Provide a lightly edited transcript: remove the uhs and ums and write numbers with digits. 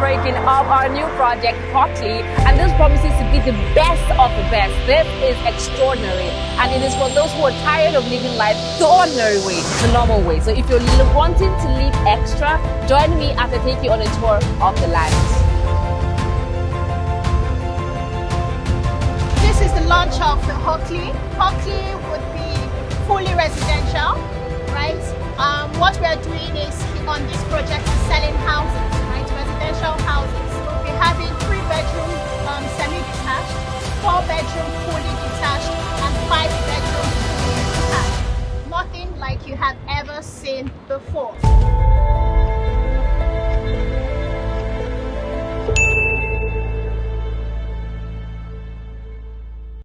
breaking up our new project hotly, and this promises to be the best of the best. This is extraordinary, and it is for those who are tired of living life the ordinary way, the normal way. So if you're wanting to live extra, join me as I take you on a tour of the land. This is the launch of the Hockley. Hockley would be fully residential, right? What we are doing is on this project is selling houses, right? Residential houses. We'll be having 3-bedroom semi-detached, 4-bedroom fully detached, and 5-bedroom fully detached. Nothing like you have ever seen before.